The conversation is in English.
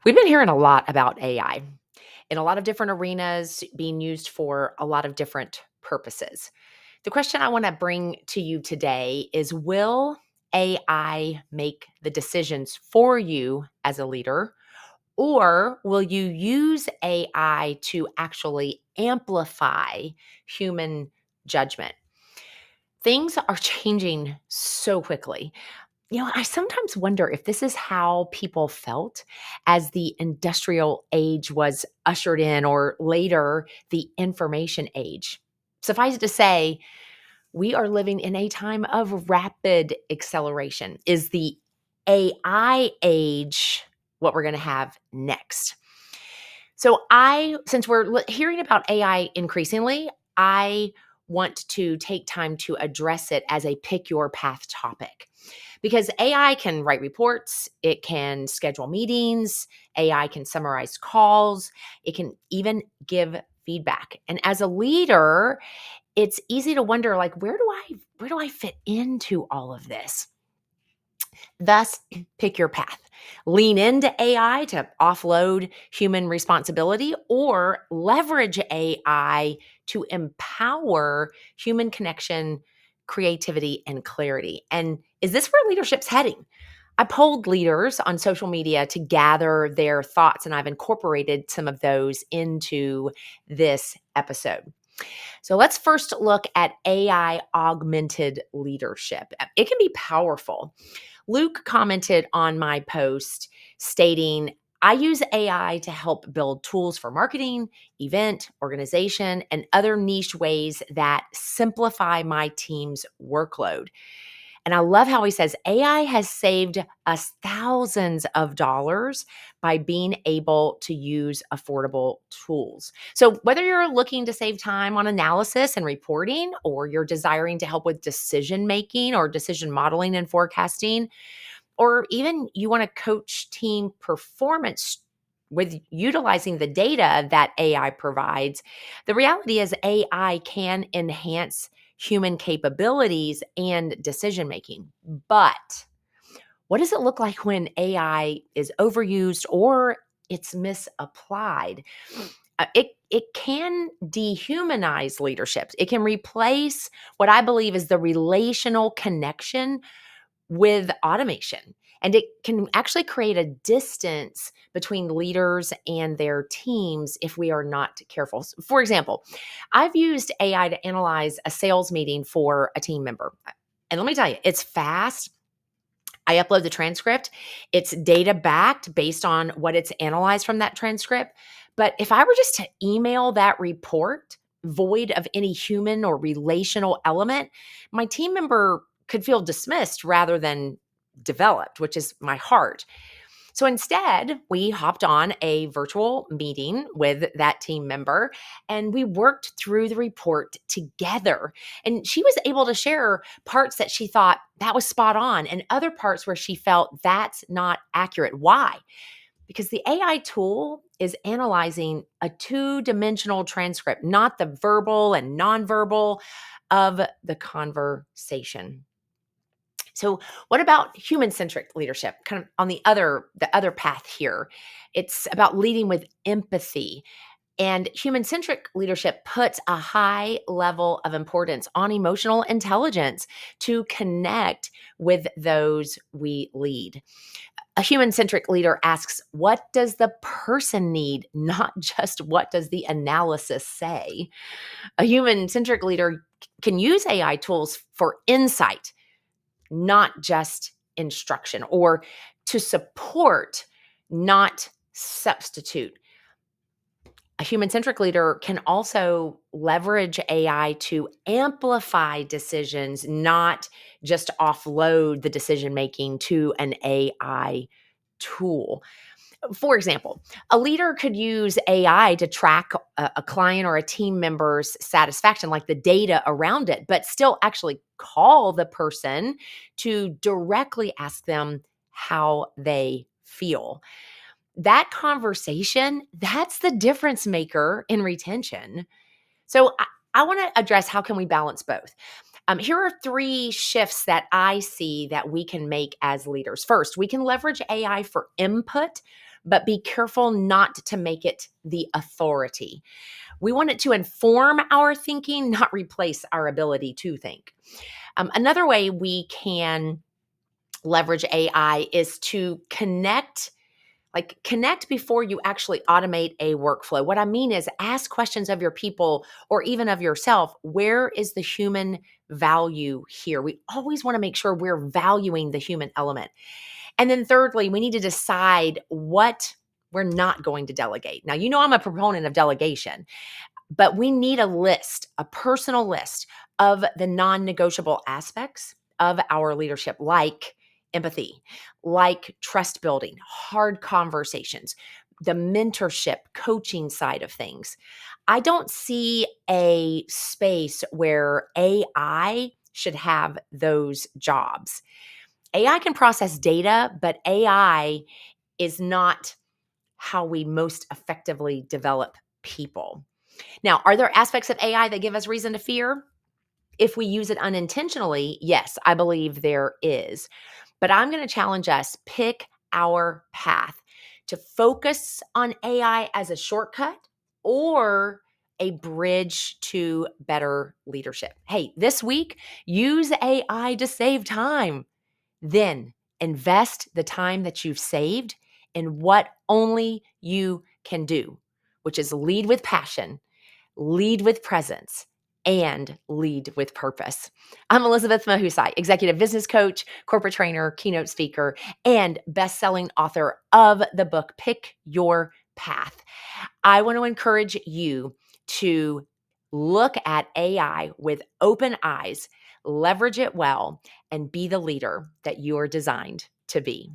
We've been hearing a lot about AI in a lot of different arenas being used for a lot of different purposes. The question I want to bring to you today is, will AI make the decisions for you as a leader, or will you use AI to actually amplify human judgment? Things are changing so quickly. I sometimes wonder if this is how people felt as the industrial age was ushered in, or later, the information age. Suffice it to say, we are living in a time of rapid acceleration. Is the AI age what we're going to have next? Since we're hearing about AI increasingly, I want to take time to address it as a pick your path topic. Because AI can write reports, it can schedule meetings, AI can summarize calls, it can even give feedback. And as a leader, it's easy to wonder, like, where do I fit into all of this? Thus, pick your path. Lean into AI to offload human responsibility, or leverage AI to empower human connection, creativity, and clarity. And is this where leadership's heading? I polled leaders on social media to gather their thoughts, and I've incorporated some of those into this episode. So let's first look at AI augmented leadership. It can be powerful. Luke commented on my post stating, I use AI to help build tools for marketing, event, organization, and other niche ways that simplify my team's workload. And I love how he says AI has saved us thousands of dollars by being able to use affordable tools. So, whether you're looking to save time on analysis and reporting, or you're desiring to help with decision making or decision modeling and forecasting, or even you want to coach team performance with utilizing the data that AI provides, the reality is AI can enhance human capabilities and decision making. But what does it look like when AI is overused or it's misapplied? It can dehumanize leadership. It can replace what I believe is the relational connection with automation. And it can actually create a distance between leaders and their teams if we are not careful. For example, I've used AI to analyze a sales meeting for a team member. And let me tell you, it's fast. I upload the transcript. It's data backed based on what it's analyzed from that transcript. But if I were just to email that report void of any human or relational element, my team member could feel dismissed rather than developed, which is my heart. So instead, we hopped on a virtual meeting with that team member, and we worked through the report together. And she was able to share parts that she thought that was spot on, and other parts where she felt that's not accurate. Why? Because the AI tool is analyzing a two-dimensional transcript, not the verbal and nonverbal of the conversation. So, what about human-centric leadership? Kind of on the other path here. It's about leading with empathy. And human-centric leadership puts a high level of importance on emotional intelligence to connect with those we lead. A human-centric leader asks, what does the person need, not just what does the analysis say? A human-centric leader can use AI tools for insight, not just instruction, or to support, not substitute. A human centric leader can also leverage AI to amplify decisions, not just offload the decision making to an AI tool. For example, a leader could use AI to track a client or a team member's satisfaction, like the data around it, but still actually call the person to directly ask them how they feel. That conversation, that's the difference maker in retention. So I want to address, how can we balance both? Here are three shifts that I see that we can make as leaders. First, we can leverage AI for input, but be careful not to make it the authority. We want it to inform our thinking, not replace our ability to think. Another way we can leverage AI is to connect before you actually automate a workflow. What I mean is ask questions of your people or even of yourself. Where is the human value here? We always want to make sure we're valuing the human element. And then thirdly, we need to decide what we're not going to delegate. Now, I'm a proponent of delegation, but we need a list, a personal list of the non-negotiable aspects of our leadership, like empathy, like trust building, hard conversations, the mentorship, coaching side of things. I don't see a space where AI should have those jobs. AI can process data, but AI is not how we most effectively develop people. Now, are there aspects of AI that give us reason to fear? If we use it unintentionally, yes, I believe there is. But I'm going to challenge us, pick our path to focus on AI as a shortcut or a bridge to better leadership. Hey, this week, use AI to save time. Then invest the time that you've saved in what only you can do, which is lead with passion, lead with presence, and lead with purpose. I'm Elizabeth Mahusai, executive business coach, corporate trainer, keynote speaker, and best-selling author of the book, Pick Your Path. I want to encourage you to look at AI with open eyes, leverage it well, and be the leader that you are designed to be.